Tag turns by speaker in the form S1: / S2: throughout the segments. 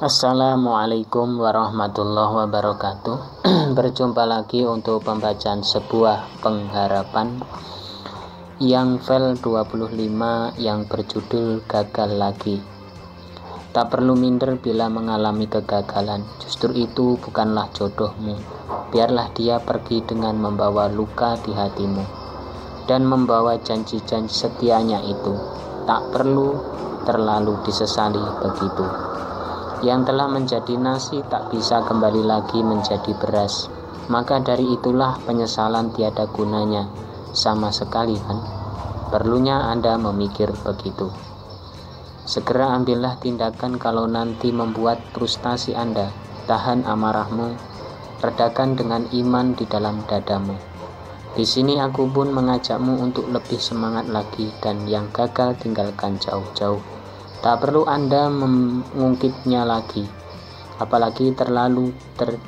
S1: Assalamualaikum warahmatullahi wabarakatuh. Berjumpa lagi untuk pembacaan sebuah pengharapan yang file 25 yang berjudul Gagal Lagi. Tak perlu minder bila mengalami kegagalan, justru itu bukanlah jodohmu. Biarlah dia pergi dengan membawa luka di hatimu dan membawa janji-janji setianya itu. Tak perlu terlalu disesali begitu. Yang telah menjadi nasi tak bisa kembali lagi menjadi beras. Maka dari itulah penyesalan tiada gunanya sama sekali kan. Perlunya Anda memikir begitu. Segera ambillah tindakan kalau nanti membuat frustasi Anda. Tahan amarahmu, redakan dengan iman di dalam dadamu. Di sini aku pun mengajakmu untuk lebih semangat lagi, dan yang gagal tinggalkan jauh-jauh. Tak perlu Anda mengungkitnya lagi, apalagi terlalu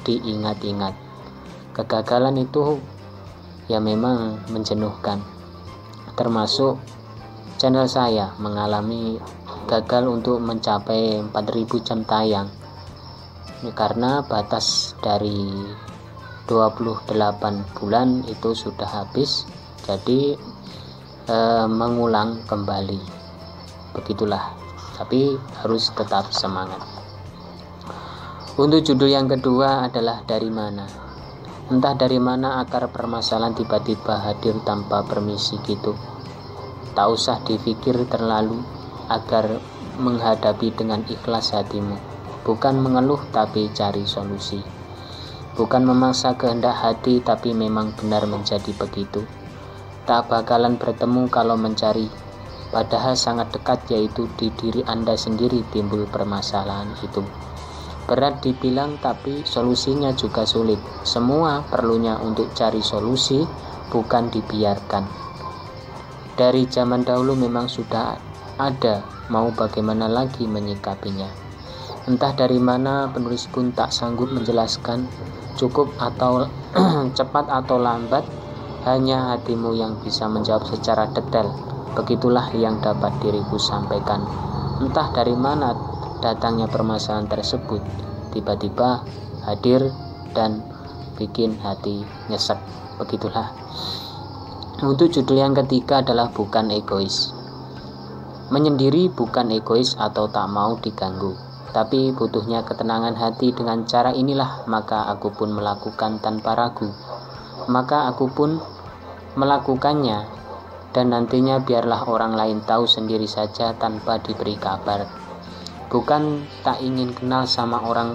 S1: diingat-ingat. Kegagalan itu ya memang menjenuhkan. Termasuk channel saya mengalami gagal untuk mencapai 4000 jam tayang. Karena batas dari 28 bulan itu sudah habis, jadi mengulang kembali. Begitulah. Tapi harus tetap semangat. Untuk judul yang kedua adalah dari mana. Entah dari mana akar permasalahan tiba-tiba hadir tanpa permisi gitu. Tak usah dipikir terlalu agar menghadapi dengan ikhlas hatimu. Bukan mengeluh tapi cari solusi. Bukan memaksa kehendak hati tapi memang benar menjadi begitu. Tak bakalan bertemu kalau mencari. Padahal sangat dekat, yaitu di diri Anda sendiri timbul permasalahan itu. Berat dibilang tapi solusinya juga sulit. Semua perlunya untuk cari solusi, bukan dibiarkan. Dari zaman dahulu memang sudah ada, mau bagaimana lagi menyikapinya. Entah dari mana penulis pun tak sanggup menjelaskan, cukup atau cepat atau lambat, hanya hatimu yang bisa menjawab secara detail. Begitulah yang dapat diriku sampaikan. Entah dari mana datangnya permasalahan tersebut, tiba-tiba hadir dan bikin hati nyesek. Begitulah. Untuk judul yang ketiga adalah bukan egois. Menyendiri bukan egois atau tak mau diganggu, tapi butuhnya ketenangan hati. Dengan cara inilah maka aku pun melakukan tanpa ragu. Maka aku pun melakukannya. Dan nantinya biarlah orang lain tahu sendiri saja tanpa diberi kabar. Bukan tak ingin kenal sama orang,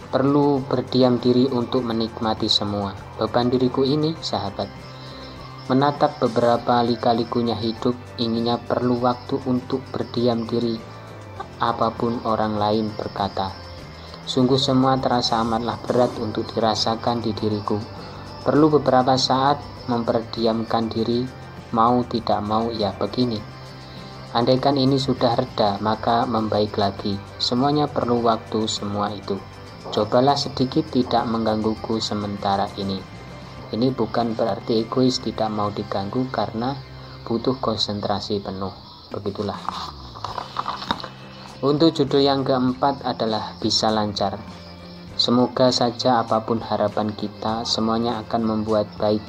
S1: perlu berdiam diri untuk menikmati semua. Beban diriku ini, sahabat, menatap beberapa lika-likunya hidup, inginnya perlu waktu untuk berdiam diri. Apapun orang lain berkata, sungguh semua terasa amatlah berat untuk dirasakan di diriku. Perlu beberapa saat memperdiamkan diri. Mau tidak mau ya begini. Andaikan ini sudah reda, maka membaik lagi. Semuanya perlu waktu semua itu. Cobalah sedikit tidak menggangguku sementara ini. Ini bukan berarti egois tidak mau diganggu, karena butuh konsentrasi penuh. Begitulah. Untuk judul yang keempat adalah bisa lancar. Semoga saja apapun harapan kita, semuanya akan membuat baik.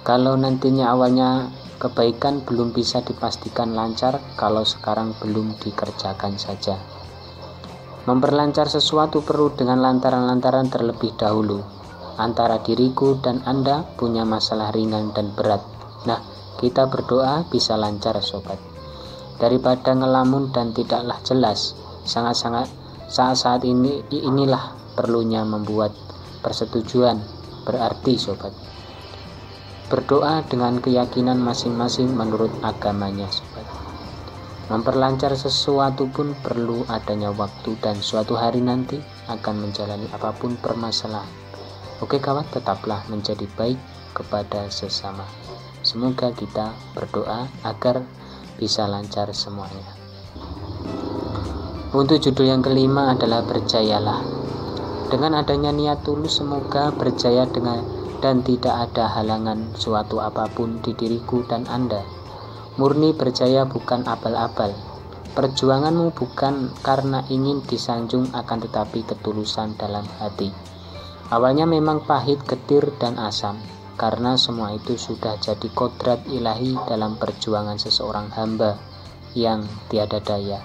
S1: Kalau nantinya awalnya kebaikan belum bisa dipastikan lancar, kalau sekarang belum dikerjakan saja. Memperlancar sesuatu perlu dengan lantaran-lantaran terlebih dahulu. Antara diriku dan Anda punya masalah ringan dan berat. Nah, kita berdoa bisa lancar, sobat. Daripada ngelamun dan tidaklah jelas, sangat-sangat saat-saat inilah perlunya membuat persetujuan berarti, sobat. Berdoa dengan keyakinan masing-masing menurut agamanya, sobat. Memperlancar sesuatu pun perlu adanya waktu, dan suatu hari nanti akan menjalani apapun permasalahan. Oke kawan, tetaplah menjadi baik kepada sesama. Semoga kita berdoa agar bisa lancar semuanya. Untuk judul yang kelima adalah berjayalah. Dengan adanya niat tulus, semoga berjaya dan tidak ada halangan suatu apapun di diriku dan Anda. Murni berjaya, bukan abal-abal. Perjuanganmu bukan karena ingin disanjung, akan tetapi ketulusan dalam hati. Awalnya memang pahit, getir, dan asam, karena semua itu sudah jadi kodrat ilahi dalam perjuangan seseorang hamba yang tiada daya.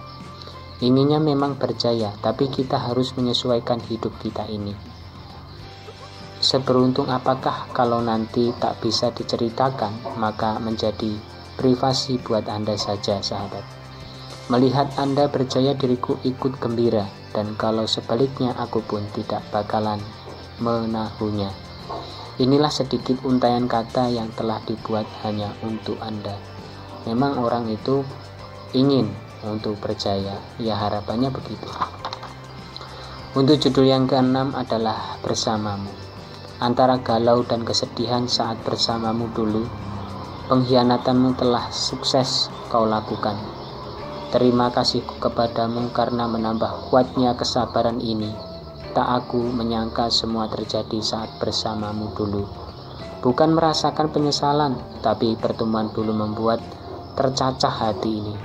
S1: Inginnya memang berjaya, tapi kita harus menyesuaikan hidup kita ini. Seberuntung apakah kalau nanti tak bisa diceritakan, maka menjadi privasi buat Anda saja, sahabat. Melihat Anda berjaya, diriku ikut gembira, dan kalau sebaliknya aku pun tidak bakalan menahunya. Inilah sedikit untaian kata yang telah dibuat hanya untuk Anda. Memang orang itu ingin untuk berjaya, ya harapannya begitu. Untuk judul yang ke-6 adalah bersamamu. Antara galau dan kesedihan saat bersamamu dulu, pengkhianatanmu telah sukses kau lakukan. Terima kasihku kepadamu karena menambah kuatnya kesabaran ini. Tak aku menyangka semua terjadi saat bersamamu dulu. Bukan merasakan penyesalan, tapi pertemuan dulu membuat tercacah hati ini.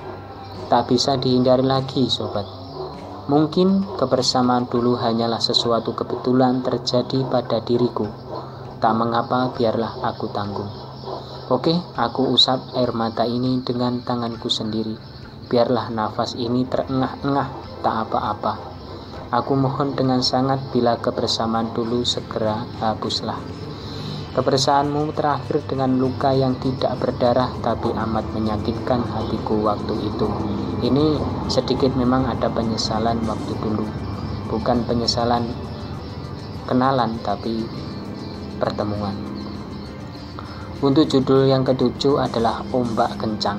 S1: Tak bisa dihindari lagi, sobat. Mungkin kebersamaan dulu hanyalah sesuatu kebetulan terjadi pada diriku. Tak mengapa, biarlah aku tanggung. Oke, aku usap air mata ini dengan tanganku sendiri. Biarlah nafas ini terengah-engah, tak apa-apa. Aku mohon dengan sangat bila kebersamaan dulu segera hapuslah. Kebersamaanmu terakhir dengan luka yang tidak berdarah tapi amat menyakitkan hatiku waktu itu. Ini sedikit memang ada penyesalan waktu dulu. Bukan penyesalan kenalan tapi pertemuan. Untuk judul yang ke-7 adalah ombak kencang.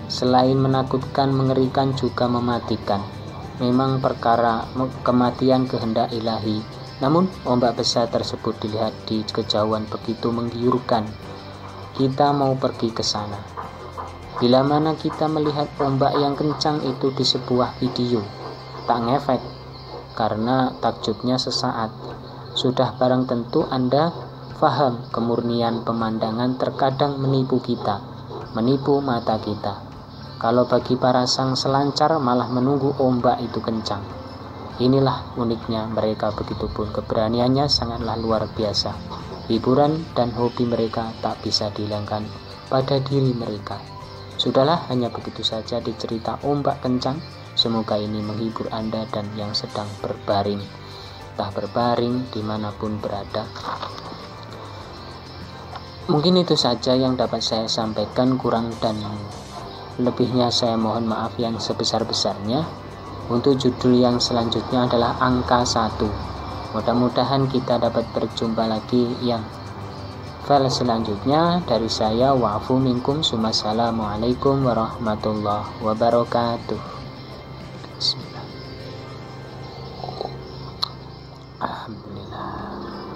S1: Selain menakutkan, mengerikan, juga mematikan. Memang perkara kematian kehendak ilahi. Namun ombak besar tersebut dilihat di kejauhan begitu menggiurkan. Kita mau pergi ke sana. Bila mana kita melihat ombak yang kencang itu di sebuah video, tak ngefek, karena takjubnya sesaat. Sudah barang tentu Anda faham kemurnian pemandangan terkadang menipu kita, menipu mata kita. Kalau bagi para sang selancar malah menunggu ombak itu kencang. Inilah uniknya mereka, begitupun keberaniannya sangatlah luar biasa. Hiburan dan hobi mereka tak bisa dihilangkan pada diri mereka. Sudahlah, hanya begitu saja di cerita ombak kencang. Semoga ini menghibur Anda dan yang sedang berbaring, entah berbaring dimanapun berada. Mungkin itu saja yang dapat saya sampaikan, kurang dan lebihnya saya mohon maaf yang sebesar-besarnya. Untuk judul yang selanjutnya adalah angka 1. Mudah-mudahan kita dapat berjumpa lagi yang file selanjutnya. Dari saya, wa'afu minkum, Assalamualaikum warahmatullahi wabarakatuh. Bismillah. Alhamdulillah.